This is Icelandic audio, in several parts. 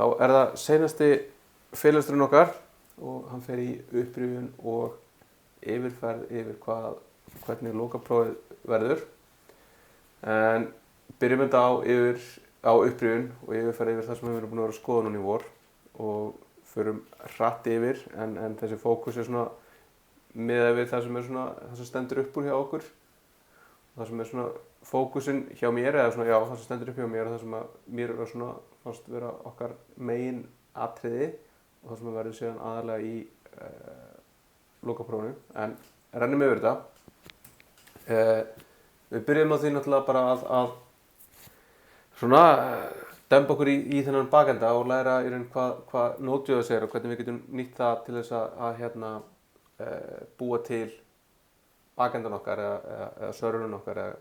þá það seinasti fyrirlesturinn okkar og hann fer í upprifjun og yfirferð yfir hvernig lokaprófið verður. En byrjum þetta á upprifjun og yfirferð yfir það sem við erum búin að vera að skoða núna í vor og förum hratt yfir en þessi fókus svona miðað við það sem stendur upp úr hjá okkur. Það sem svona fókusinn hjá mér eða svona það sem stendur upp hjá mér og það sem mér svona fannst vera okkar megin atriði og það sem verður síðan aðalega í lokaprófinu. En rennum yfir þetta. Við byrjum á því náttúrulega bara að svona demba okkur í þennan bakenda og læra í raun hvað Node.js og hvernig við getum nýtt það til þess að búa til bakendan okkar eða serverinn okkar eða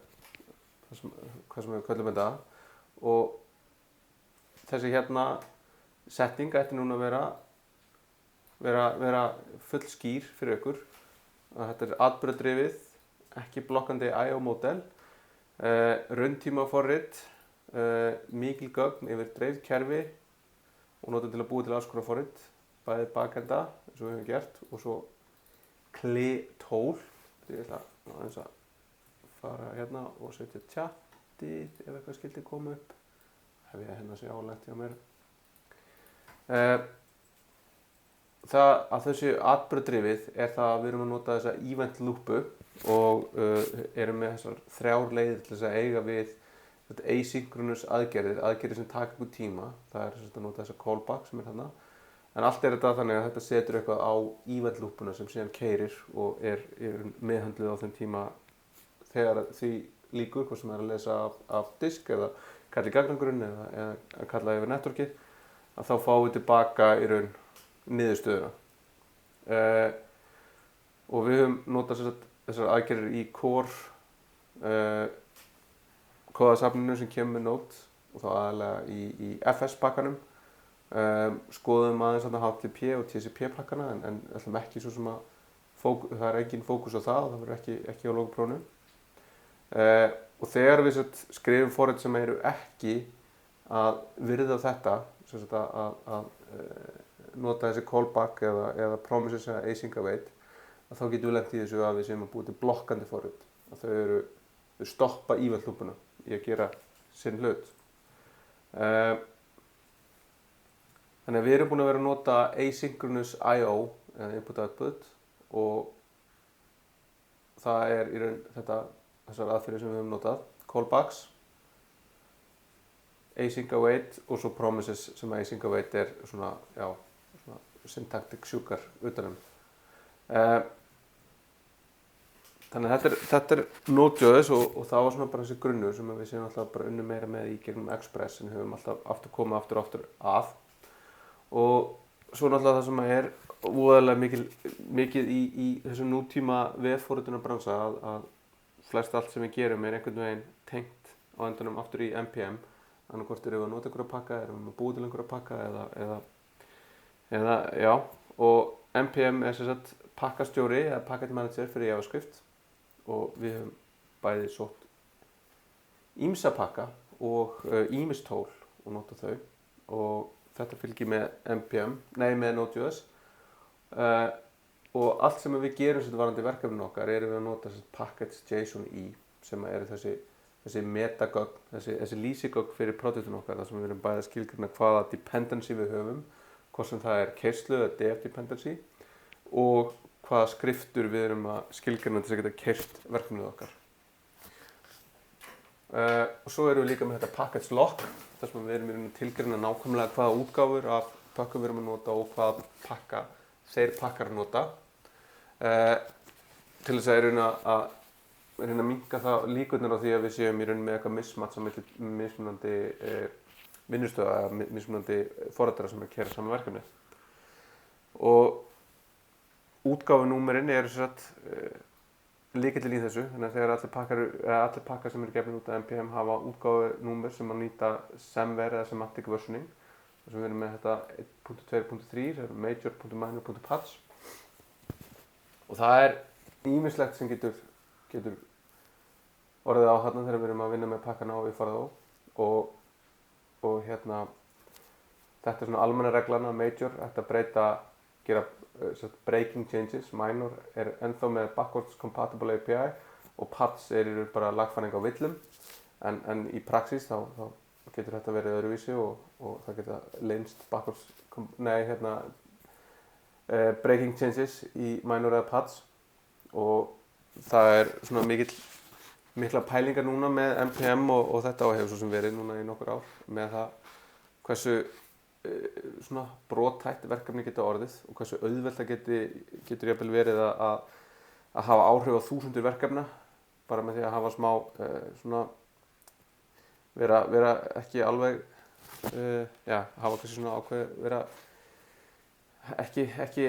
hvað sem við köllum þetta. Og þessi setting ætti núna að vera full skýr fyrir ykkur. Þetta atburðardrifið, ekki blokkandi I/O módel, rauntímaforrit, mikil gögn yfir dreifð kerfi og notum til að búa til alls konar forrit, bæði bakenda eins og við höfum gert og svo CLI-tól. Ég ætla aðeins að fara og setja chatið ef eitthvað skildi koma upp. Hef ég sé álegt hjá mér. Það að þessu atburðardrifið það að við erum að nota þessa event loopu og erum með þessar 3 leiðir til þess að eiga við asynchronous aðgerðir sem taka ykkur tíma. Það að nota þessa callback sem þarna. En allt þetta þannig að þetta setur eitthvað á event loopuna sem síðan keyrir og meðhöndluð á þeim tíma þegar því lýkur, hvort sem að lesa af disk eða kalla í gagnagrunn eða kalla yfir networkið, að þá fáum við tilbaka í raun niðurstöðuna. Og við höfum notað þessar aðgerðir í core kóðasafninu sem kemur með Node og þá aðalega í FS-pakkanum. Skoðum aðeins HTTP og TCP-pakkana en ætlum ekki svo sem að það engin fókus á það og það verður ekki á lokaprófinu. Og þegar við skrifum forrit sem eru ekki að virða þetta, að nota þessi callback eða promises eða async await, þá getum við lent í þessu að við séum að búa til blokkandi forrit. Þau stoppa event loopuna í að gera sinn hlut. Þannig að við erum búin að vera að nota asynchronous I/O eða input-output og það í raun þessar aðferðir sem við höfum notað, callbacks, async await og svo promises sem async await svona syntactic sjúkar utanum. Þannig að þetta Node.js og það var svona bara þessi grunnur sem við séum alltaf bara unnum meira með í gegnum Express en höfum alltaf komið aftur að. Og svo náttúrulega það sem voðalega mikið í þessum nútíma vefforritunarbransa bransa að flest allt sem við gerum einhvern veginn tengt á endanum aftur í NPM. Annarkvort erum við að nota einhverja pakka, erum við að búa til einhverja pakka eða og NPM sem sagt pakkastjóri eða package manager fyrir JavaScript og við höfum bæði sótt ýmsa pakka og ýmis tól og nota þau og þetta fylgir með Node.js og allt sem við gerum varðandi verkefnin okkar erum við að nota package.json sem eru þessi metagögn, þessi lýsigögn fyrir produktinn okkar þar sem við erum bæði að skilgreina hvaða dependency við höfum, hvort sem það keyrslur eða def dependency og hvaða skriftur við erum að skilgreina til þess að geta keyrt verkefnið okkar. Og svo erum við líka með þetta package lock þar sem við erum að tilgreina nákvæmlega hvaða útgáfur af pökkum við erum að nota og hvaða pakka þeir pakkar að nota til þess að reyna að minnka það líkurnar á því að við séum í raun með eitthvað mismatch á milli mismunandi vinnustöða eða mismunandi forritara sem keyra saman verkefni. Og útgáfunúmerin sem sagt lykillinn í þessu, þannig að þegar allir pakkar sem eru gefnir út af NPM hafa útgáfunúmer sem að nýta semver eða semantic versioning. Þess að við erum með þetta 1.2.3, major.minor.patch og það ýmislegt sem getur orðið á þarna þegar við erum að vinna með pakkana og uppfæra þá og þetta er svona almenna reglan að major ætti að gera breaking changes, minor er ennþá með backwards compatible API og paths eru bara lagfæring á villum en í praxís þá getur þetta verið öðruvísi og það geta leynst backwards, breaking changes í minor eða paths og það er svona mikla pælingar núna með NPM og þetta og hefur svo sem verið núna í nokkur ár með það hversu svona brothætt verkefni geta orðið og hversu auðvelt það getur jafnvel verið að hafa áhrif á þúsundir verkefna bara með því að hafa smá svona vera ekki alveg hafa kannski svona ákveð vera ekki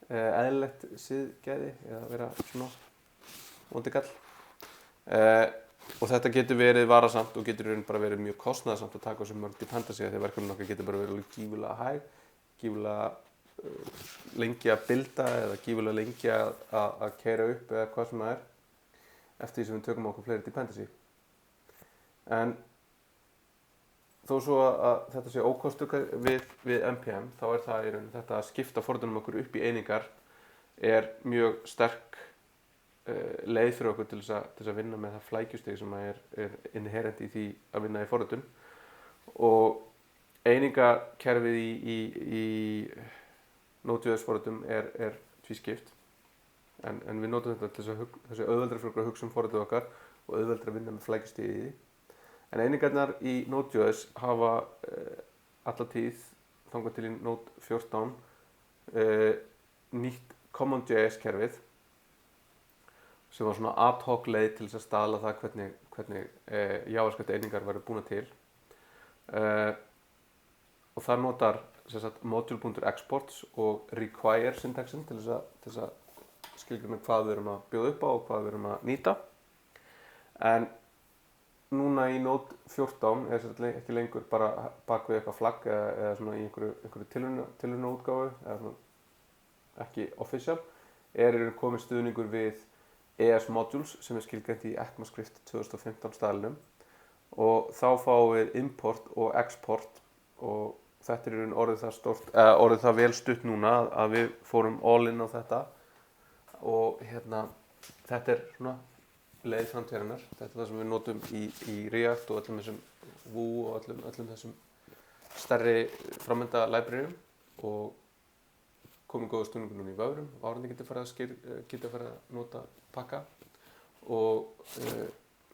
eðlilegt siðgæði eða vera svona vondigall og þetta getur verið varasamt og getur bara verið mjög kostnaðarsamt að taka þessu mörg dependency því að verkefnin okkar getur bara verið gífurlega hæg, gífurlega lengi að builda eða gífurlega lengi að keyra upp eða hvað sem það er eftir því sem við tökum okkur fleiri dependency. En þó svo að þetta sé ókostur við NPM þá er það í raun þetta að skipta fordunum okkur upp í einingar er mjög sterk leið fyrir okkur til þess að vinna með það flækjustig sem er inherent í því að vinna í forritun og einingakerfið í Node.js forritum er tvískipt en við notum þetta til þess að auðveldra fyrir okkur að hugsa forritið okkar og auðveldra að vinna með flækjustigið í því en einingarnar í Node.js hafa alla tíð þangað til í Node 14 nýtt CommonJS kerfið sem var svona ad hoc leið til þess að staðla það hvernig JavaScript einingar væru búnar til og það notar module.exports og require syntaxin til þess að skilgreina hvað við erum að bjóða upp á og hvað við erum að nýta en núna í Node 14 er ekki lengur bara bak við eitthvað flagg eða svona í einhverju tilraunaútgáfu eða svona ekki official er komið stuðningur við ES modules sem er skilgreint í ECMAScript 2015 staðlinum og þá fáum við import og export og þetta er orðið það vel stutt núna að við fórum all in á þetta og þetta er svona leið framtíðarinnar, þetta er það sem við notum í React og öllum þessum Vue og öllum þessum stærri framvinda libraryum og komið góða stuðningur núna í vöfrum, várandi getur farið að nota pakka og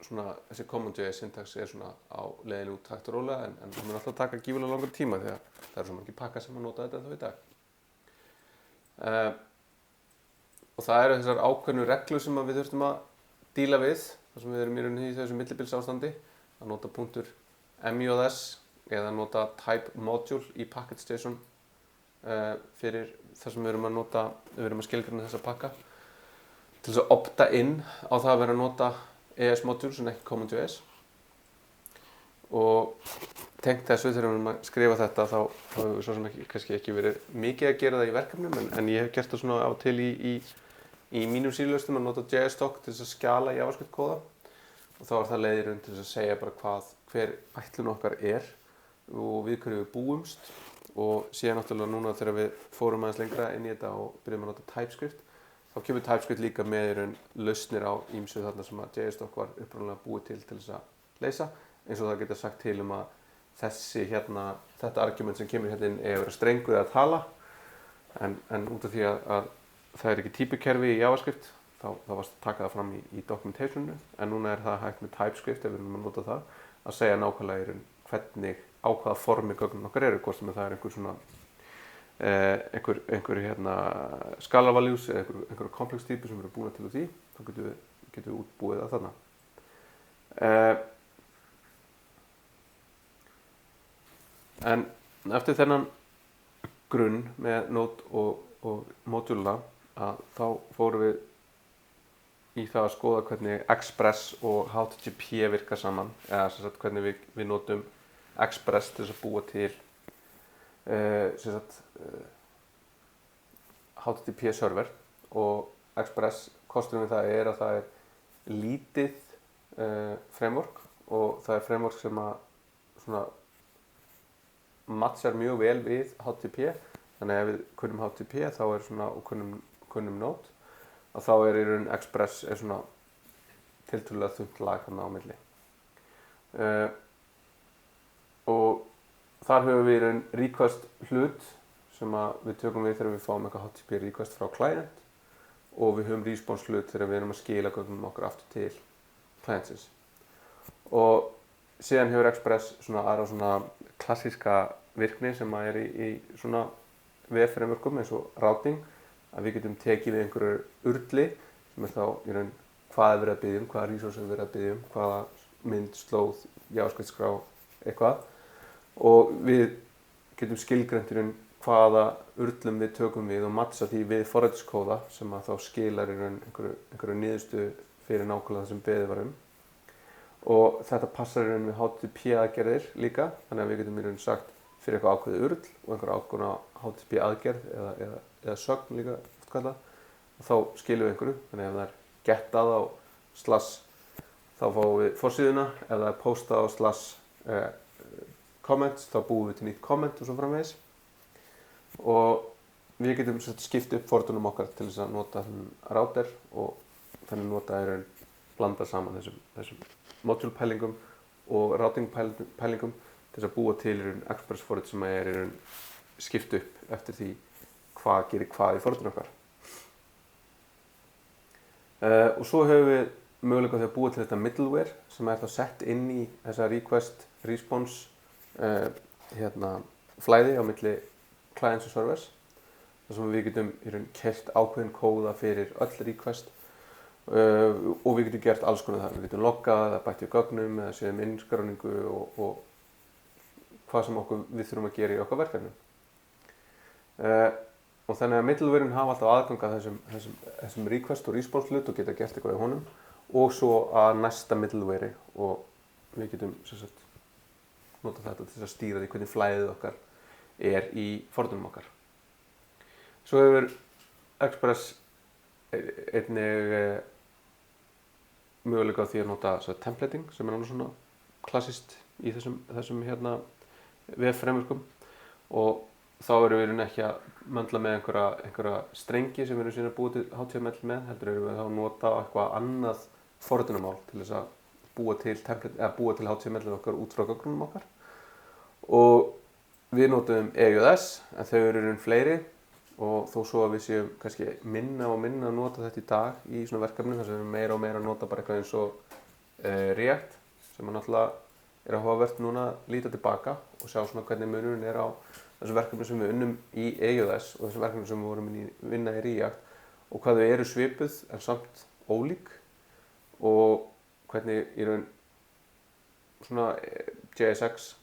svona þessi CommonJS syntax er svona á leiðinni út hægt og rólega en það mun alltaf taka gífurlega langur tíma því að það eru svo margir pakka sem að nota þetta þá í dag. Og það eru þessar ákveðnu reglur sem við þurftum að díla við þar sem við erum í rauninni í þessu millibilsástandi að nota .MJS eða nota type module í package.json fyrir það sem við erum að skilgreina þessa pakka til þess að opta inn á það að vera að nota ES modules en ekki CommonJS og tengt þessu þegar við erum að skrifa þetta þá hefur við svo sem kannski ekki verið mikið að gera það í verkefnum en ég hef gert það svona á til í mínum síðlaustum að nota JS-doc til þess að skjala JavaScript kóða og þá er það leiðirinn til þess að segja bara hver ætlun okkar er og við hverju við búumst og síðan náttúrulega núna þegar við fórum aðeins lengra inn í þetta og byrjum að nota TypeScript þá kemur TypeScript líka með í raun lausnir á ýmsu þarna sem að JS-doc var upprunalega búið til þess að leysa eins og það geta sagt til að þetta argument sem kemur hérna inn eigi að vera strengur eða tala en út af því að það er ekki típukerfi í JavaScript þá varst að taka það fram í documentationinu en núna er það hægt með TypeScript ef við erum að nota það að segja nákvæmlega í raun hvernig á hvaða formi gögnum okkar eru, hvort sem það er einhver svona einhver scalar values eða einhver complex typur sem eru búin til úr því, þá getum við útbúið það þarna. En eftir þennan grunn með Node og modula þá fórum við í það að skoða hvernig Express og HTTP virka saman eða sem sagt hvernig við notum Express til þess að búa til HTTP server og Express kosturinn við það er að það er lítið framework og það er framework sem að svona matchar mjög vel við HTTP, þannig að ef við kunnum HTTP þá er svona, og kunnum Node, að þá er í raun Express er svona tiltölulega þunnt lag þarna á milli. Og þar höfum við í raun request hlut sem við tökum við þegar við fáum eitthvað HTTP request frá client, og við höfum response hlut þegar við erum að skila gögnum okkar aftur til clientsins. Og síðan hefur Express svona aðra svona klassíska virkni sem er í svona vef-frameworkum eins og routing, að við getum tekið við einhverju urli sem er þá í raun hvað er verið að biðja um, hvaða resource er verið að biðja um, hvaða mynd, slóð, JavaScript-skrá, eitthvað, og við getum skilgreint í raun hvaða urlum við tökum við og matcha því við forrætiskóða sem að þá skilar í raun einhverju niðurstöðu fyrir nákvæmlega það sem beðið var um. Og þetta passar í raun við HTTP aðgerðir líka, þannig að við getum í raun sagt fyrir eitthvað ákveðið url og einhverja ákveðna HTTP aðgerð eða sögn líka oft kallað, og þá skilum við einhverju, þannig að ef það er gettað á slash þá fáum við forsíðuna, ef það er postað á slash comments þá búum við til nýtt comment og svo framvegis. Og við getum skipt upp fordunum okkar til þess að nota router og þannig nota í raun blanda saman þessum module pælingum og routing pælingum til þess að búa til í raun Express forrit sem er í raun skipt upp eftir því hvað gerir hvað í forritinu okkar. Og svo höfum við möguleika á því að búa til þetta middleware sem er þá sett inn í þessa request response flæði á milli clients og servers, þar sem við getum í raun keyrt ákveðin kóða fyrir öll request og við getum gert alls konar þar. Við getum loggað eða bætt við gögnum eða séð innskráningu og hvað sem við þurfum að gera í okkar verkefnum. Og þannig að middlewarein hafa alltaf aðgang að þessum request og response hlut og geta gert eitthvað í honum, og svo að næsta middleware, og við getum nota þetta til þess að stýra því hvernig flæðið okkar er í fordunum okkar. Svo hefur Express einnig möguleika á því að nota templating sem er alveg svona klassist í þessum vef-frameworkum, og þá erum við ekki að möndla með einhverja strengi sem við erum síðan að búa til HTML með, heldur erum við þá að nota eitthvað annað fordunamál til þess að búa til HTML okkar út frá gögnunum okkar. Og við notum EJS, en þau eru fleiri, og þó svo að við séum kannski minna og minna að nota þetta í dag í svona verkefnum, þar sem við erum meira og meira að nota bara eitthvað eins og React, sem náttúrulega er áhugavert núna að líta tilbaka og sjá svona hvernig munurinn er á þessum verkefnum sem við unnum í EJS og þessum verkefnum sem við vorum að vinna í React, og hvað þau eru svipuð en samt ólík, og hvernig í raun svona JSX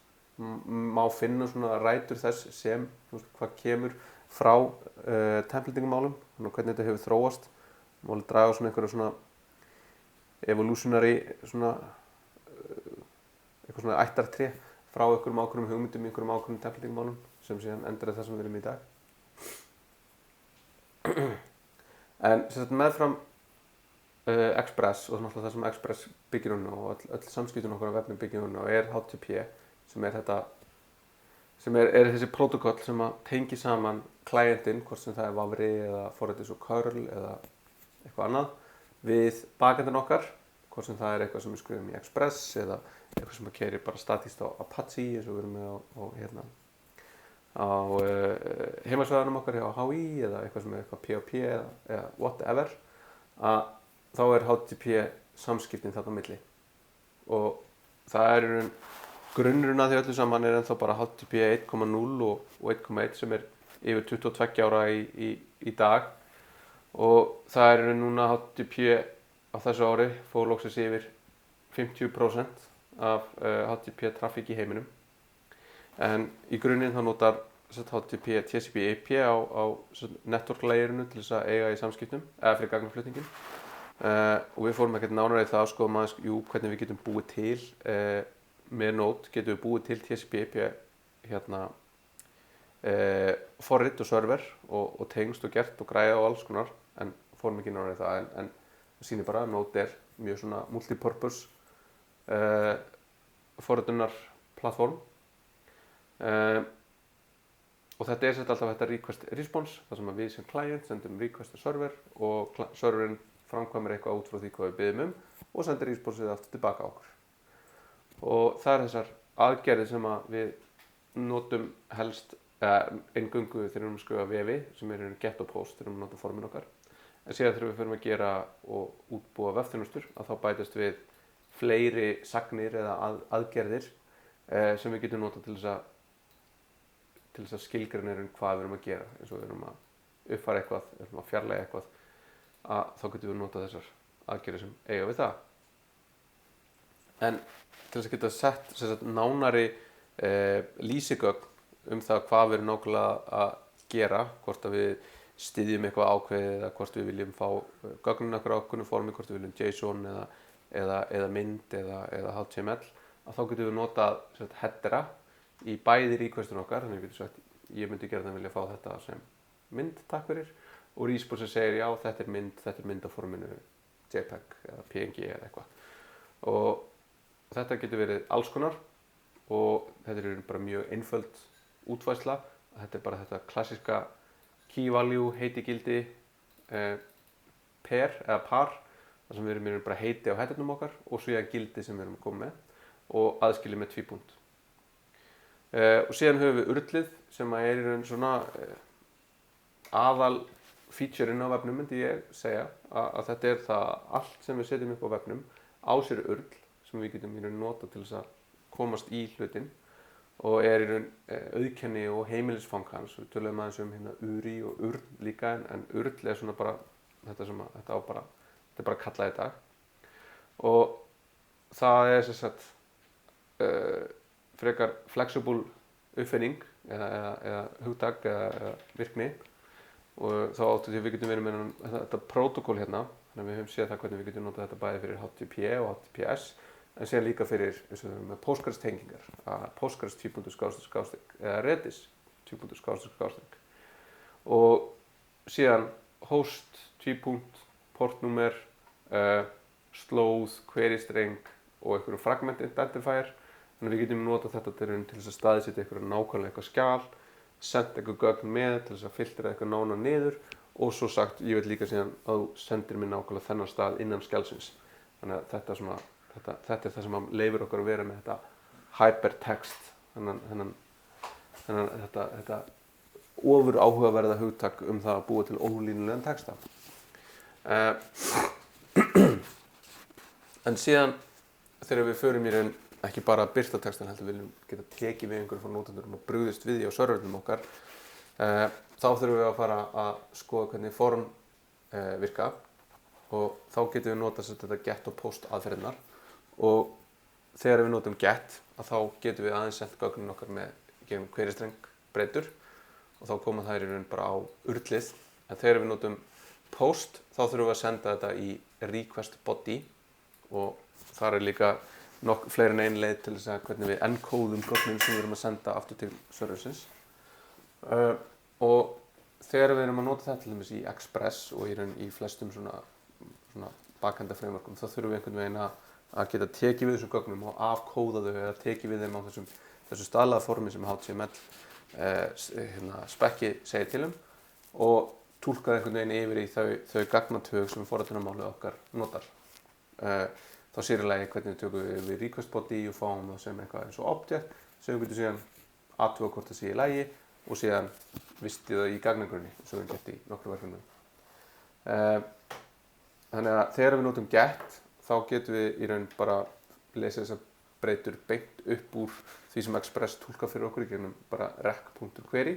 má finna svona rætur þess sem hvað kemur frá templatingmálum, og hvernig þetta hefur þróast. Má alveg draga svona einhverja svona evolutionary eitthvað svona ættartré frá einhverjum ákveðnum hugmyndum í einhverjum ákveðnum templatingmálum sem síðan endur það sem við erum í dag. En meðfram Express og náttúrulega það sem Express byggir hún og öll samskiptin okkar á vefnum byggir hún og er HTTP, sem er þessi protokoll sem að tengi saman clientinn, hvort sem það er Vavri eða forritis og curl eða eitthvað annað, við backendin okkar, hvort sem það er eitthvað sem við skrifum í Express eða eitthvað sem að keyrir bara statískt á Apache eins og við erum með á heimasvæðunum okkar hjá HÍ, eða eitthvað sem er eitthvað PHP eða whatever, að þá er HTTP samskiptin þarna á milli. Og það er grunnurinn að því öllu saman er ennþá bara HTTP 1.0 og 1.1 sem er yfir 22 ára í dag, og það er núna HTTP á þessu ári fór loksins yfir 50% af HTTP trafík í heiminum. En í grunninn þá notar HTTP TCP IP á network layerinu til þess að eiga í samskiptum eða fyrir gagnaflutningin. Og við fórum ekkert nánar í það að skoða hvernig við getum búið til með Node getum við búið til TCP IP forrit og server og tengst og gert og græða og alls konar, en fórum ekki nánar í það, en það sýnir bara að Node er mjög svona multipurpose forritunar plattform. Og þetta er alltaf þetta request response, þar sem við sem client sendum request til server og serverinn framkvæmir eitthvað út frá því hvað við biðjum og sendir responseið aftur tilbaka á okkur. Og það er þessar aðgerðir sem við notum helst eingöngu þegar við erum að skrifa vefi sem eru get og post þegar við notum formin okkar. En síðan þegar við förum að gera og útbúa vefþjónustur að þá bætast við fleiri sagnir eða aðgerðir sem við getum notað til þess að skilgreina hvað við erum að gera, eins og við erum að uppfæra eitthvað, við erum að fjarlægja eitthvað, þá getum við notað þessar aðgerðir sem eiga við það. En til þess að geta sett nánari lýsigögn það hvað við erum nákvæmlega að gera, hvort að við styðjum eitthvað ákveðið eða hvort við viljum fá gögnin okkur ákveðnu formi, hvort við viljum JSON eða mynd eða HTML, að þá getum við notað headera í bæði requestin okkar, þannig að við getum sagt ég myndi gera vilja fá þetta sem mynd, takk fyrir, og response segir já, þetta er mynd á forminu JPEG eða PNG eða eitthvað. Og þetta getur verið alls konar og þetta er bara mjög einföld útfærsla. Þetta er bara þetta klassíska key value, heiti gildi, pair eða par, þar sem við erum bara heiti á headernum okkar og svo gildi sem við erum að koma með og aðskilið með tvípunkt. Og síðan höfum við urlið sem er í raun svona aðal featureinn á vefnum, myndi ég segja, að þetta er það allt sem við setjum upp á vefnum á sér url sem við getum í raun nota til þess að komast í hlutin og er í raun auðkenni og heimilisfang hans. Við tölum aðeins hérna URI og url líka, en url er svona bara þetta er bara kallað í dag. Og það er sem sagt frekar flexible uppfinning eða hugtak eða virkni, og þá áttu því að við getum verið með þetta protokól hérna, þannig að við höfum séð það hvernig við getum notað þetta bæði fyrir HTTP og HTTPS, en séð líka fyrir eins og við höfum með Postgres tengingar, Postgres 2.// eða Redis 2.// og síðan host, portnúmer, slóð, query string og einhverju fragment identifier. Þannig að við getum notað þetta til þess að staðsetja nákvæmlega eitthvað skjal, senda eitthvað gögn með til þess að filtera eitthvað nánar niður og svo sagt, ég veit líka síðan að þú sendir mér nákvæmlega þennan stað innan skjalsins. Þannig að þetta er það sem leyfir okkur að vera með þetta hypertext, þetta ofur áhugaverða hugtak það að búa til ólínulegan texta. En síðan þegar við förum í raun ekki bara að birta textan, heldur viljum geta tekið við einhverjum frá notendurum og brugðist við því á servernum okkar, þá þurfum við að fara að skoða hvernig form virka og þá getum við notað þetta get og post aðferðirnar, og þegar við notum get þá getum við aðeins sendt gögnin okkar með gegnum query string breytur og þá koma þær í raun bara á urlið. En þegar við notum post þá þurfum við að senda þetta í request body og þar er líka fleiri en ein leið til þess að hvernig við encodum gögnin sem við erum að senda aftur til serversins. Og þegar við erum að nota þetta til dæmis í Express og í flestum svona backenda frameworkum, þá þurfum við einhvern veginn að geta tekið við þessum gögnum og afkóða þau eða tekið við þeim á þessu staðlaða formi sem HTML spekki segir til og túlka einhvern veginn yfir í þau gagnatög sem forritunarmálið okkar notar. Þá sér í lagi hvernig við tökum við request body og fáum það sem eitthvað eins og object sem við getum síðan athuga hvort það sé í lagi og síðan vistið það í gagnagrunni eins og við gert í nokkru verkefnum. Þannig að þegar við notum get þá getum við í raun bara lesið þessar breytur beint upp úr því sem Express túlkar fyrir okkur í gegnum bara rec.query,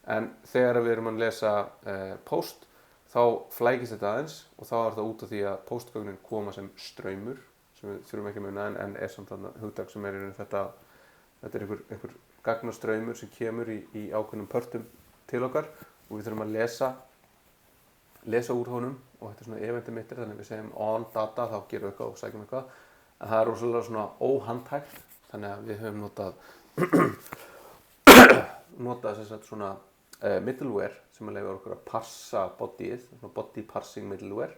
en þegar við erum að lesa post þá flækist þetta aðeins og þá er það út af því að postgögnin koma sem straumur sem við þurfum ekki að muna en er samt þarna hugtak sem er í raun þetta er einhver gagnastraumur sem kemur í ákveðnum pörtum til okkar og við þurfum að lesa úr honum og þetta er svona event emitter, þannig að við segjum on data þá gerum við eitthvað og sækjum eitthvað, en það er rosalega svona óhandhægt, þannig að við höfum notað sem sagt svona middleware sem að leyfa okkur að parsa bodyið, body parsing middleware,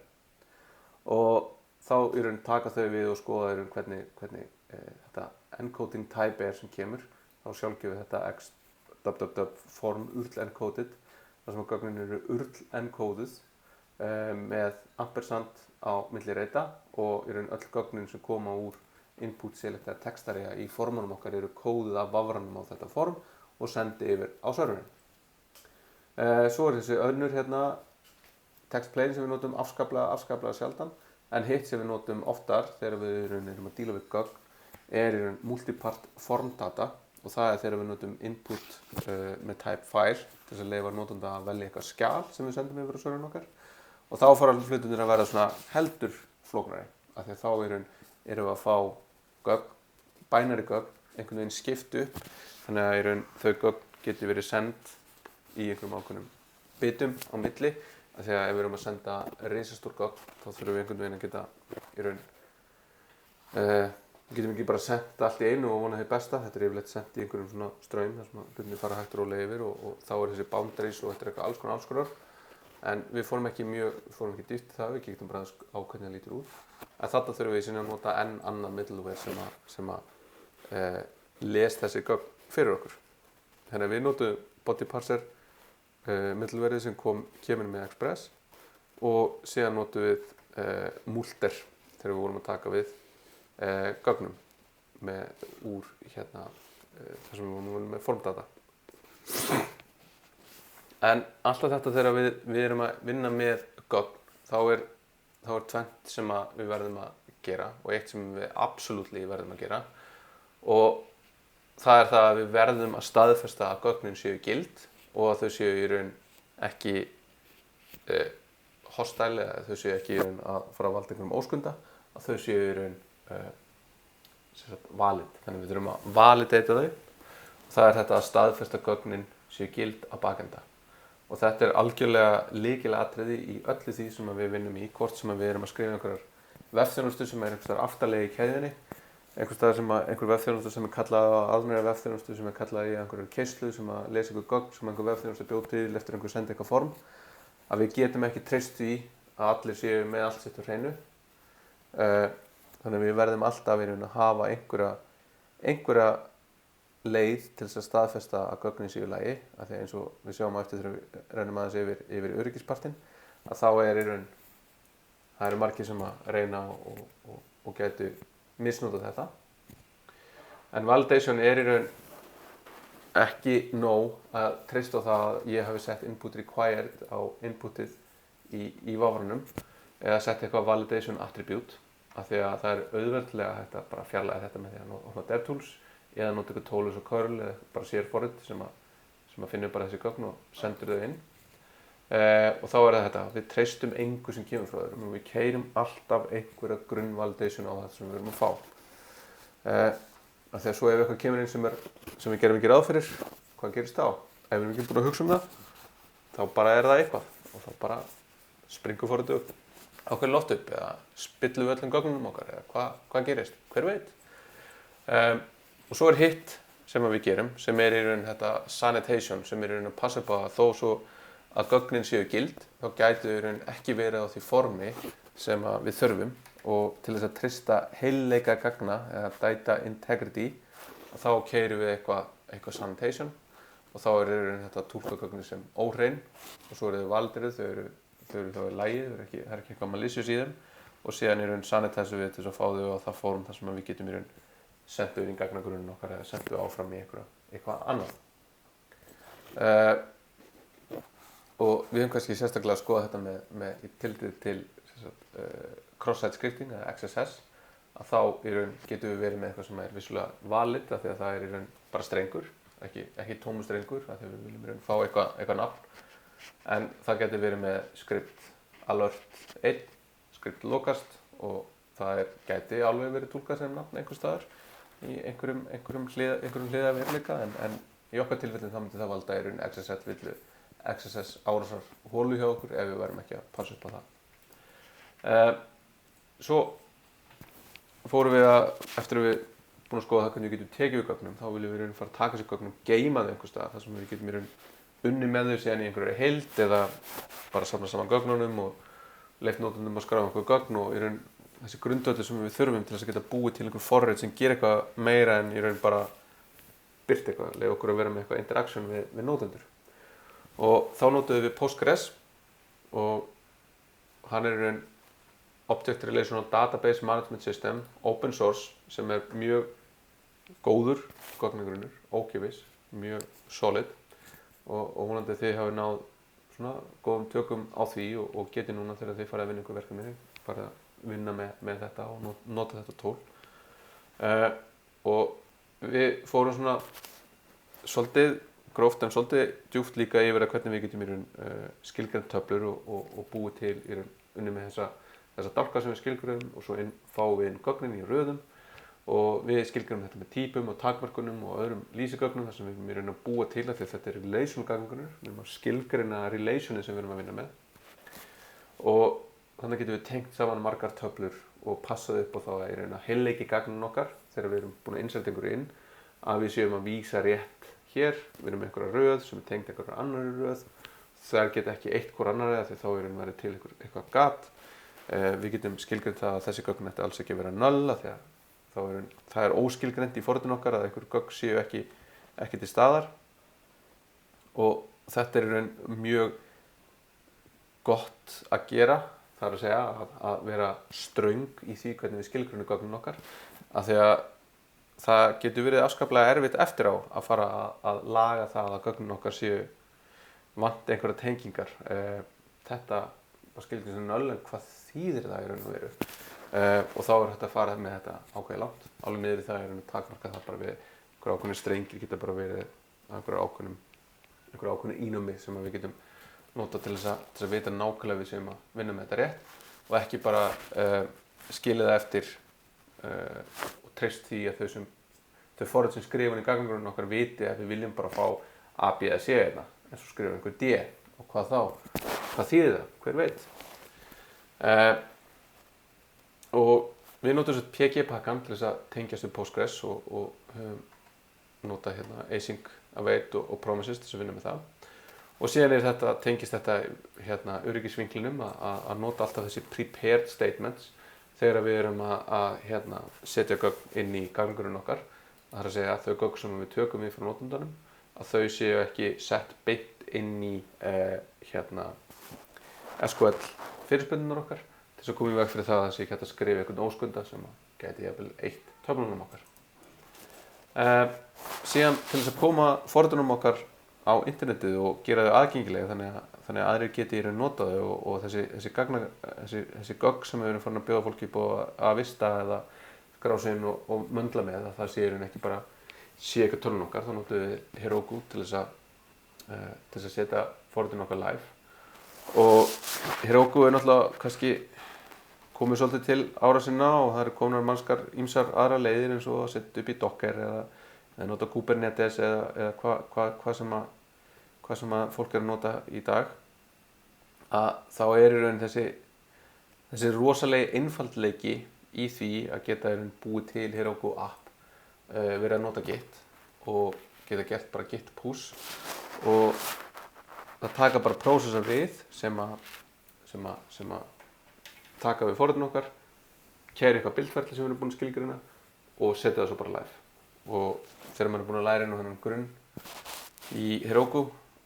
og þá í raun taka þau við og skoða í raun hvernig þetta encoding type er sem kemur þá sjálfgefið þetta x form URL encoded, þar sem gögnin eru URL encoded með ampersand á milli reita og í raun öll gögnin sem koma úr input select eða textarja í formunum okkar eru kóðuð af vafranum á þetta form og sendi yfir á serverinn. Svo þessi önnur hérna text plain sem við notum afskaplega sjaldan, en hitt sem við notum oftar þegar við erum að díla við gögn er í raun multipart form data og það þegar við notum input með type file til þess að leyfa notanda að velja eitthvað skjal sem við sendum yfir á serverinn okkar og þá fara hlutirnir að vera svona heldur flóknari af því að þá erum við að fá gögn, binary gögn, einhvern veginn skipt upp þannig að í raun þau gögn geti verið send í einhverjum ákveðnum bitum á milli af því að ef við erum að senda risastór gögn þá þurfum við einhvern veginn að geta í raun við getum ekki bara sendt allt í einu og vona því besta, þetta er yfirleitt sendt í einhverjum svona straum þar sem hlutinni fara hægt og rólega yfir og þá er þessi boundaries og þetta er eitthvað alls konar en við fórum ekki dýpt í það, við kíktum bara á hvernig það lítur út en þarna þurfum við síðan að nota enn annað middleware sem að les þessi gögn fyrir okkur þannig að við notum body parser middlewareið sem kemur með Express og síðan notum við multer þegar við vorum að taka við gögnum úr hérna þar sem við vorum með formdata. En alltaf þetta þegar við erum að vinna með gögn þá er tvennt sem við verðum að gera og eitt sem við absolutely verðum að gera og það er það að við verðum að staðfesta að gögnin séu gild og að þau séu í raun ekki hostile eða þau séu ekki í raun að fara að valda einhverjum óskunda að þau séu í raun valid. Þannig við þurfum að validata þau og það er þetta að staðfesta gögnin séu gild að bakenda og þetta er algjörlega lykilatriði í öllu því sem við vinnum í hvort sem við erum að skrifa einhverjar vefþjónustu sem er einhvers staðar aftarlega í keðjunni einhver vefþjónustu sem kallað aðra vefþjónustu sem kallað í einhverju keislu sem að lesa einhver gögn sem einhver vefþjónustu bjó til eftir einhver sendi eitthvað form að við getum ekki treyst því að allir séu með allt sitt á hreinu þannig að við verðum alltaf að hafa einhverja leið til þess að staðfesta að gögnin séu í lagi af því eins og við sjáum á eftir þegar við rennum aðeins yfir öryggispartinn að þá það eru margir sem að reyna og gætu misnota þetta en validation í raun ekki nóg að treysta á það að ég hafi sett input required á inputið í vafranum eða sett eitthvað validation attribute af því að það er auðveldlega hægt að bara fjarlægja þetta með því að opna DevTools eða nota eitthvað tól eins og curl eða bara CR-forrit sem að finnur bara þessi gögn og sendur þau inn og þá er þetta, við treystum engu sem kemur frá öðrum og við keyrum alltaf einhverja grunnvalidation á þetta sem við erum að fá af því að svo ef eitthvað kemur inn sem við gerum ekki ráð fyrir, hvað gerist þá? Ef við erum ekki búin að hugsa það þá bara er það eitthvað og þá bara springur forritið upp ákveðið loft upp eða spillum við öllum gögnunum okkar eða hvað gerist, hver veit og svo er hitt sem við gerum sem í raun þetta sanitation sem í raun að passa upp á að þó svo að gögnin séu gild þá gætu í raun ekki verið á því formi sem við þurfum og til þess að treysta heilleika gagna eða data integrity þá keyrum við eitthvað sanitation og þá í raun þetta túlka gögnin sem óhrein og svo eru þau valdiruð, þau eru þá í lagi, það er ekki eitthvað malicious í þeim og síðan í raun sanitize við til þess að fá þau á það form þar sem við getum í raun sendt þau inn í gagnagrunninn okkar eða sendt þau áfram í eitthvað annað. Og við höfum kannski sérstaklega að skoða þetta með tilliti til cross-site scripting eða XSS að þá í raun getum við verið með eitthvað sem er vissulega valid af því að það er í raun bara strengur, ekki tómur strengur af því að við viljum í raun fá eitthvað nafn en það getur verið með script alert 1, script locust og það gæti alveg verið túlkað sem nafn einhvers staðar í einhverjum hliðarveruleika en í okkar tilfellin þá myndi það valda í raun XSS árásar hólu hjá okkur ef við værum ekki að passa upp á það. Svo fórum við eftir að við búin að skoða það hvernig við getum tekið við gögnum, þá viljum við fara að taka þessi gögnum, geyma þau einhvers staðar þar sem við getum unni með þau síðan í einhverju heild eða bara safna saman gögnunum og leyft notendum að skráfa einhver gögn og í raun þessi grundvöllur sem við þurfum til þess að geta búið til einhver forrit sem gerir eitthvað meira en í raun bara birta eitthvað, leyfa okkur að vera með eitthvað interaction við nótendur. Og þá notuðum við Postgres og hann í raun Object Relational Database Management System, open source, sem mjög góður gagnagrunnur, ókeypis, mjög solid og vonandi þið hafi náð svona góðum tökum á því og geti núna þegar þið farið að vinna ykkur verkefni, farið að vinna með þetta og nota þetta tól. Og við fórum svona svolítið gróft en svolítið djúpt líka yfir að hvernig við getum í raun skilgreint töflur og búið til í raun unni með þessa dálka sem við skilgreinum og svo fáum við inn gögnin í röðum og við skilgreinum þetta með típum og takmörkunum og öðrum lýsigögnum þar sem við erum í raun að búa til að þetta er relational gagnagrunur, við erum að skilgreina relationið sem við erum að vinna með og þannig getum við tengt saman margar töflur og passað upp á þá að í raun að heilleiki gagnin okkar þegar við erum búin að innsæta einhverju inn að við séum að vísa rétt hér, við erum með einhverja röð sem er tengt einhverja annarri röð, þær geta ekki eitt hvor annarri því þá er verið til eitthvað gat. Við getum skilgreint það að þessi gögn ætti alls ekki að vera null því að það er óskilgreint í forritinu okkar að einhver gögn séu ekki til staðar og þetta er í raun mjög gott að gera, það er að segja að vera ströng í því hvernig við skilgreinum gögnin okkar af því að það getur verið afskaplega erfitt eftir á að fara að laga það að gögnin okkar séu vant einhverja tengingar. Þetta var skilgreint sem null en hvað þýðir það í raun og veru og þá hægt að fara með þetta ákveðið langt. Alveg niður í það í raun og takmarka það bara við einhverja ákveðnir strengir geta bara verið einhverja ákveðnu ínúmi sem við getum nota til þess að vita nákvæmlega við sem að vinna með þetta rétt og ekki bara skilja það eftir og treyst því að þau forrit sem skrifa í gagnagrunnin okkar viti að við viljum bara fá A, B eða C hérna en svo skrifa einhver D og hvað þá? Hvað þýðir það? Hver veit? Og við notum þessu PG-pakkan til þess að tengjast við Postgres og nota hérna async, await og promises til þess að vinna með það. Og síðan tengist þetta hérna öryggisvinklinum að nota alltaf þessi prepared statements þegar við erum að hérna, setja gögn inn í gagnagrunnin okkar. Það er að segja að þau gögn sem við tökum frá notandanum að þau séu ekki sett beint inn í hérna SQL fyrirspurningar okkar til þess að koma í veg fyrir það að það sé ekki hægt að skrifa einhvern óskunda sem gæti jafnvel eytt töflunum okkar. Síðan til þess að koma forritunum okkar á internetið og gera þau aðgengileg þannig að aðrir geti í raun notað þau og þessi gögn sem við erum farin að bjóða fólki búið að vista eða skrá sig inn og möndla með að það sé í raun ekki bara sé eitthvað tölun okkar, þá notum við Heroku til þess að setja forritun okkar live og Heroku er náttúrulega kannski komið svolítið til ára sinna og það eru komnar margar ýmsar aðra leiðir eins og að setja upp í Docker eða nota Kubernetes eða hvað sem að fólk er að nota í dag að þá er í raun þessi rosalegi einfaldleiki í því að geta í raun búið til Heroku app verið að nota Git og geta gert bara Git push og það taka bara prósessar við sem að taka við forritun okkar, keyra eitthvað bildferli sem við erum búin að skilgreina og setja það svo bara live. Og þegar maður er búin að læra inn á þennan grunn í Heroku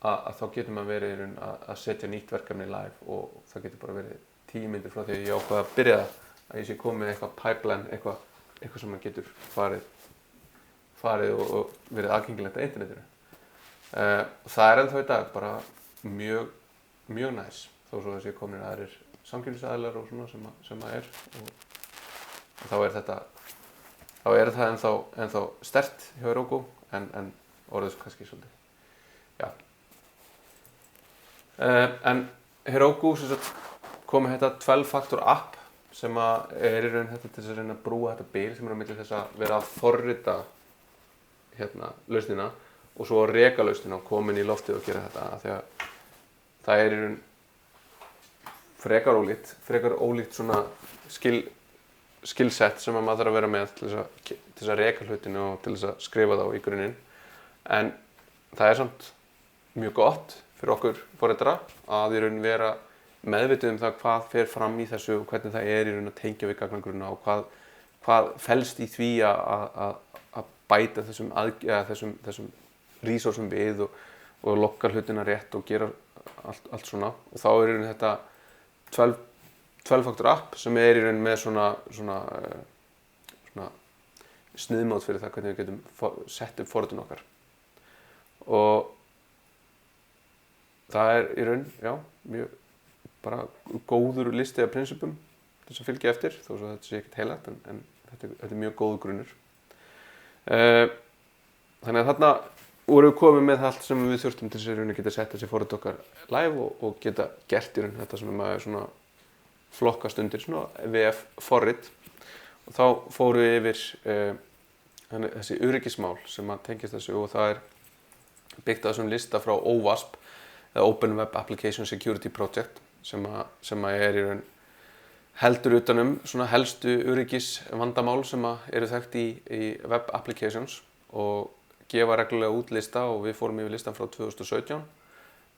að þá getur maður verið að setja nýtt verkefni live og það getur bara verið 10 mínútur frá því að ég ákvað að byrja að ég sé komið með eitthvað pipeline, eitthvað sem maður getur farið og verið aðgengilegt á internetinu. Og það er ennþá í dag bara mjög næs þó svo þessi komin aðrir samkeppnisaðilar og svona sem það er og þá er það ennþá sterkt hjá Heroku en orðið kannski svolítið. Já. En Heroku kom með þetta 12-factor app sem er í raun þetta til þess að reyna að brúa þetta bil sem er á milli þess að vera að forrita hérna lausnina og svo að reka lausnina og koma inn í loftið og gera þetta af því að það er í raun frekar ólíkt svona skillset sem maður þarf að vera með til þess að reka hlutinu og til þess að skrifa þá í grunninn. En það er samt mjög gott fyrir okkur forritara að í raun vera meðvituð um það hvað fer fram í þessu og hvernig það er í raun að tengja við gagnagrunna og hvað felst í því að bæta þessum resursum við og lokka hlutina rétt og gera allt svona. Og þá í rauninni þetta 12-faktor app sem í rauninni með svona sniðmót fyrir það hvernig við getum sett upp forritun okkar. Og það í raun, mjög bara góður listi af prinsipum til þess að fylgja eftir, þó svo þetta sé ekkert heilagt, en þetta mjög góður grunnur. Þannig að þarna vorum við komið með allt sem við þurftum til þess að geta sett þessi forrit okkar live og geta gert í raun þetta sem maður svona flokkast undir svona VF forrit. Og þá fórum við yfir þessi öryggismál sem að tengist þessu, og það byggt á þessum lista frá OWASP, eða Open Web Application Security Project, sem að í raun heldur utanum svona helstu öryggisvandamál sem eru þekkt í web applications og gefa reglulega út lista, og við fórum yfir listan frá 2017.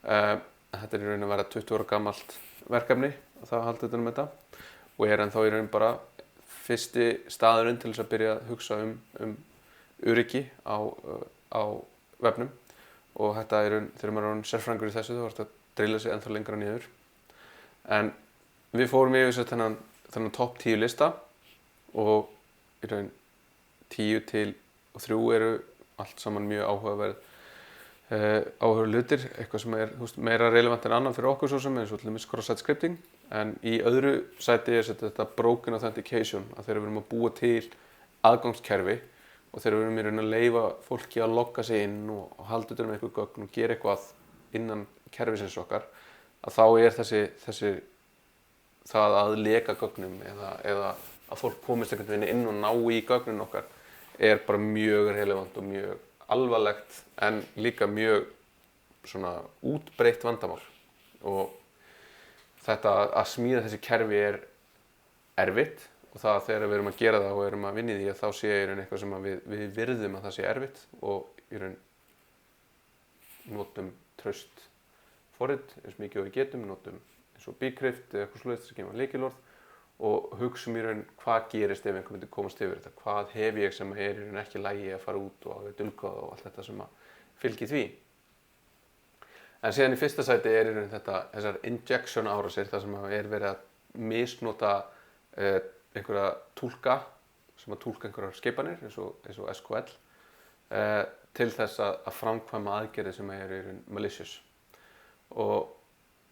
Þetta í raun að vera 20 ára gamalt verkefni að það halda utanum þetta, og ennþá í raun bara fyrsti staðurinn til þess að byrja að hugsa um öryggi á vefnum. Og þetta í raun, þegar maður er sérfræðingur í þessu, þá þarf að drilla sig ennþá lengra niður. En við fórum yfir þennan topp 10 lista, og í raun 10 til 3 eru allt saman mjög áhugaverð hlutir, eitthvað sem er meira relevant en annan fyrir okkur svo sem, eins og til dæmis cross-site scripting. En í öðru sæti þetta broken authentication, að þegar við erum að búa til aðgangskerfi og þegar við erum í raun að leyfa fólki að logga sig inn og halda utan um eitthvað gögn og gera eitthvað innan kerfisins okkar, að þá þessi það að leka gögnum eða að fólk komist einhvern veginn inn og ná í gögnin okkar bara mjög relevant og mjög alvarlegt, en líka mjög svona útbreitt vandamál. Og þetta að smíða þessi kerfi erfitt, og það þegar við erum að gera það og erum að vinna í því, að þá sé í raun eitthvað sem við virðum að það sé erfitt, og í raun notum traust forrit eins mikið og við getum, notum eins og Bcrypt eða eitthvað svoleiðis sem gefa lykilorð, og hugsum í raun hvað gerist ef einhver myndi komast yfir þetta, hvað hef ég sem í raun ekki í lagi að fara út og að dulkóða og allt þetta sem fylgir því. En síðan í fyrsta sæti í raun þessar injection árásir, þar sem verið að misnota einhverja túlka sem að túlka einhverjar skipanir eins og SQL til þess að framkvæma aðgerðir sem eru í raun malicious. Og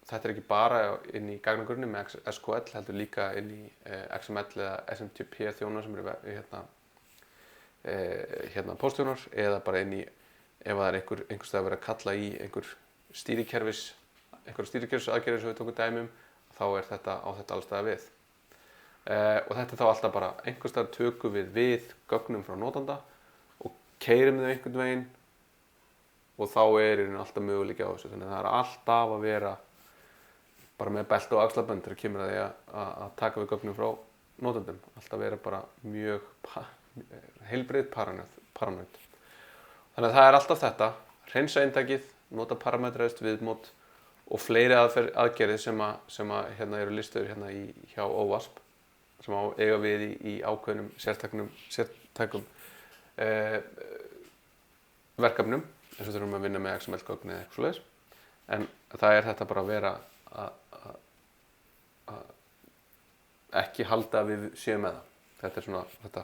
þetta ekki bara inn í gagnagrunni með SQL, heldur líka inn í XML eða SMTP þjónar sem eru postþjónar, eða bara inn í, ef það einhvers staðar verið að kalla í einhver stýrikerfisaðgerðir sem við tókum dæmi um, þá þetta á þetta alls staðar við. Og þetta þá alltaf bara einhvers staðar tökum við gögnum frá notanda og keyrum þau einhvern veginn, og þá í raun alltaf möguleiki á þessu. Þannig að það alltaf að vera bara með belti og axlabönd þegar kemur að því að taka við gögnum frá notendum. Alltaf vera bara mjög heilbrigð paranoid. Þannig að það alltaf þetta, hreinsa inntakið, nota parametraðist viðmót og fleiri aðgerðir sem eru listaður hjá OWASP, sem eiga við í ákveðnum sértækum verkefnum, eins og þurfum að vinna með XML-gögn eða eitthvað svoleiðis. En það þetta bara að vera að ekki halda að við séum með það. Þetta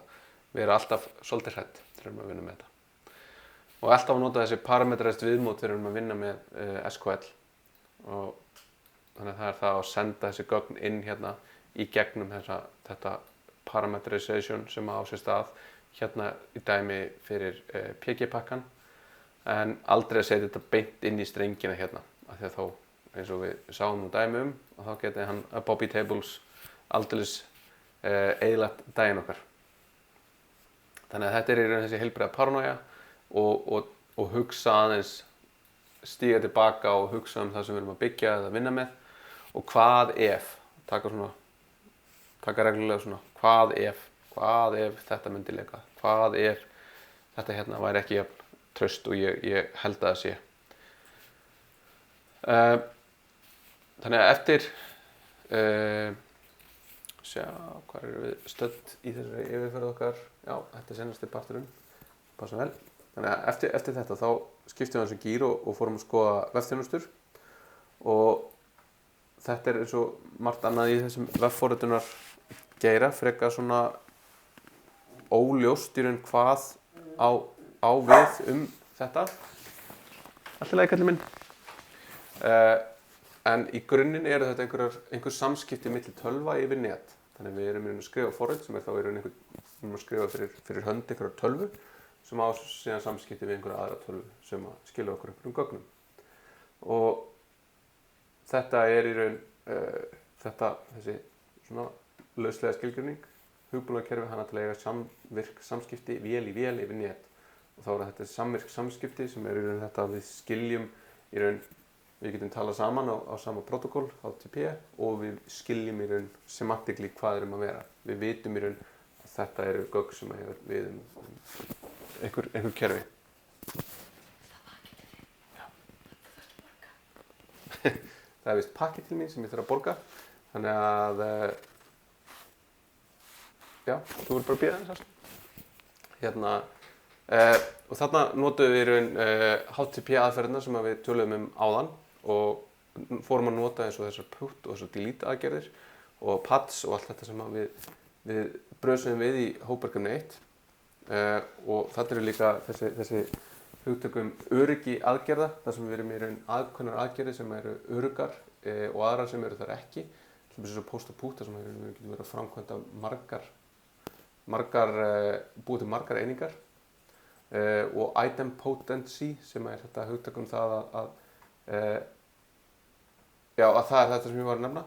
vera alltaf svolítið hrædd þegar við erum að vinna með þetta. Og alltaf að nota þessi parametraðist viðmót þegar við erum að vinna með SQL. Og þannig að það að senda þessi gögn inn í gegnum þetta parameterization sem á sér stað í dæmi fyrir PG-pakkan, en aldrei að setja þetta beint inn í strengina af því að þá, eins og við sáum dæmi og þá geti hann Bobby Tables aldeilis eyðilagt daginn okkar. Þannig að þetta í raun þessi heilbrigða paranoia og hugsa aðeins, stíga tilbaka og hugsa það sem við erum að byggja eða vinna með, og hvað ef, taka reglulega svona, hvað ef þetta myndi leka, hvað ef þetta væri ekki jafn traust og ég held að það sé. Þannig að eftir sjá, hvað við stödd í þessari yfirferð okkar? Já, þetta seinasti parturinn. passa vel. Þannig að eftir þetta þá skiptum við gír og fórum að skoða vefþjónustur og þetta eins og margt annað í þessum vefforritunar geira, frekar svona óljóst í raun hvað á við þetta. Allt í lagi, kallinn minn. En í grunninn eru þetta einhver samskipti milli tölva yfir net. Þannig við erum að skrifa forrit sem þá í raun að skrifa fyrir hönd einhverjar tölvu sem á síðan samskipti við einhverja aðra tölvu sem að skilja okkur einhverjum gögnum. Og þetta er í raun þessi svona lauslega skilgreining. Hugbúnaðarkerfi hana til að eiga samvirk samskipti vél í vél yfir net. Og þá er þetta samvirk samskipti sem er í raun þetta að við skiljum í raun, við getum talað saman á sama protokól, HTTP, og við skiljum í raun semantically hvað að vera. Við vitum í raun að þetta eru gögn sem hefur við einhver kerfi. Það er vist pakki til mín sem ég þarf að borga, þannig að já, þú verður bara að bíða þess og þarna notuðum við í raun HTTP aðferðina sem við töluðum áðan og fórum að nota eins og þessar put og þessar delete aðgerðir og pads og allt þetta sem við brösuðum við í hópverkefni 1 og þetta eru líka þessi hugtökum öryggi aðgerða, þar sem við erum í raun aðkvæmnar aðgerðir sem eru öruggar og aðrar sem eru þar ekki, til þess að post og put þar sem við getum verið að framkvæmda búið til margar einingar og idempotency sem er þetta hugtökum það að það er þetta sem ég var að nefna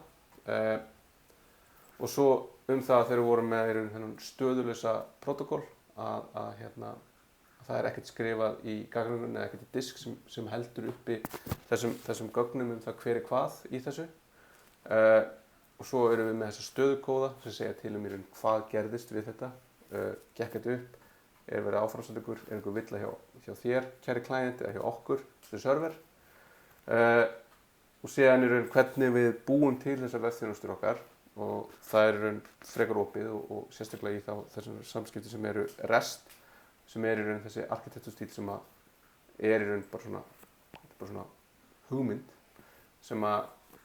og svo það þegar við vorum með þennan stöðulausa protokól að það er ekkert skrifað í gagnrunum eða ekkert í disk sem heldur uppi þessum gögnum það hver hvað í þessu og svo erum við með þessa stöðukóða sem segja til í raun hvað gerðist við þetta, gekk þetta upp, er verið áframsendur, er einhver villa hjá þér, kæri klient, eða hjá okkur, þessu server og síðan í raun hvernig við búum til þessar vefþjónustur okkar og það er í raun frekar opið og sérstaklega í þessum samskipti sem eru REST sem er í raun þessi arkitektúrstíl sem er í raun bara svona hugmynd sem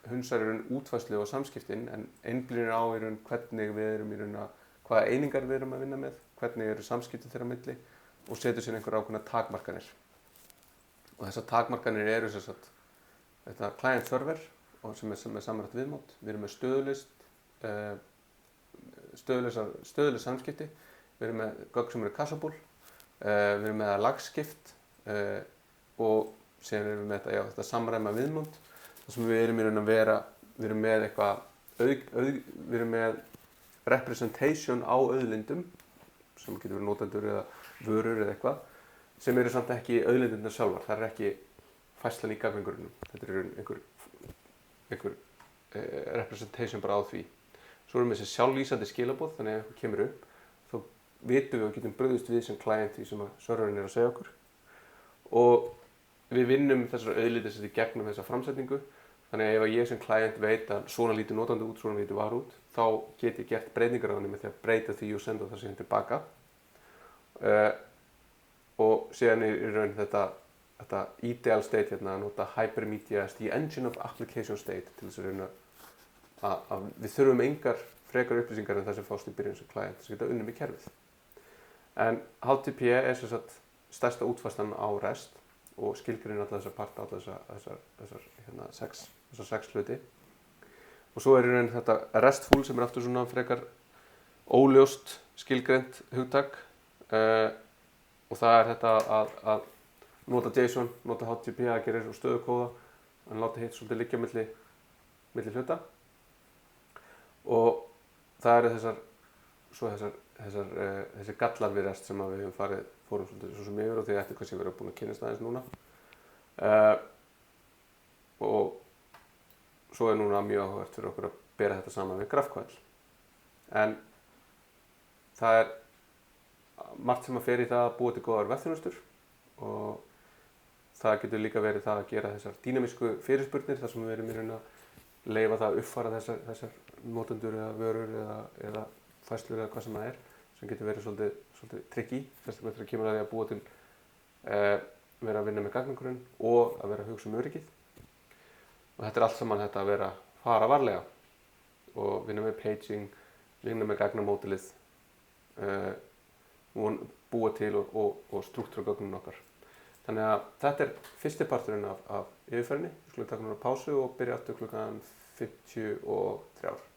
hunsar í raun útfærslu og samskiptin en einblínir á í raun hvernig við erum í raun hvaða einingar við erum að vinna með, hvernig eru samskipti þeirra á milli og setur sér einhverjar ákveðnar takmarkanir. Og þessar takmarkanir eru sem sagt þetta client server og sem er samrætt viðmót. Við erum með stöðuleg samskipti, við erum með gögn sem eru kassabúl, við erum með lagskipt og síðan erum við með þetta samræma viðmót þar sem við erum í raun að vera, við erum með eitthvað við erum með representation á auðlindum sem getur verið notendur eða vörur eða eitthvað sem eru samt ekki auðlindirnar sjálfar, það er ekki færslan í gagngrunninum, þetta er einhver representation bara á því. Svo erum við þessi sjálflýsandi skilaboð, þannig að ef eitthvað kemur upp þá vitum við og getum brugðist við sem client því sem serverinn er að segja okkur og við vinnum þessar auðlindir í gegnum þessa framsetningu. Þannig að ef ég sem client veit að svona lítur notandi út, svona lítur var út, þá get ég gert breytingar á henni með því að breyta því og senda það síðan tilbaka. Og síðan er í raun þetta ideal state hérna að nota hypermedia as the engine of application state til þess að rauna að við þurfum engar frekar upplýsingar en það sem fást í byrjun sem client þess að geta unnið með kerfið. En HTTP er sem sagt stærsta útfærslan á REST og skilgreinir alla þessar parta, alla þessar sex hluti. Og svo er í raun þetta RESTful sem er aftur svona frekar óljóst skilgreint hugtak og það er þetta að nota JSON, nota HTTP aðgerðir og stöðukóða en láta hitt svolítið liggja milli hluta. Og það eru þessir gallar við REST sem við höfum fórum svolítið svo sem yfir og því eftir hvað sem við erum búin að kynnast aðeins núna. Og svo er núna mjög áhugavert fyrir okkur að bera þetta saman við GraphQL. En það er margt sem að fer í það að búa til góðar vefþjónustur og það getur líka verið það að gera þessar dýnamísku fyrirspurnir þar sem við erum í raun að leyfa það að uppfæra þessar notendur eða vörur eða færslur eða hvað sem það er sem getur verið svolítið svolítið tricky, sérstaklega þegar kemur að því að búa til vera að vinna með gagnagrunn og að vera að hugsa öryggið. Og þetta allt saman þetta að vera fara varlega og vinna með paging, vinna með gagnamódelið, búa til og struktúra gögnum okkar. Þannig að þetta fyrsti parturinn af yfirferðinni. Við skulum taka núna pásu og byrja aftur klukkan 53.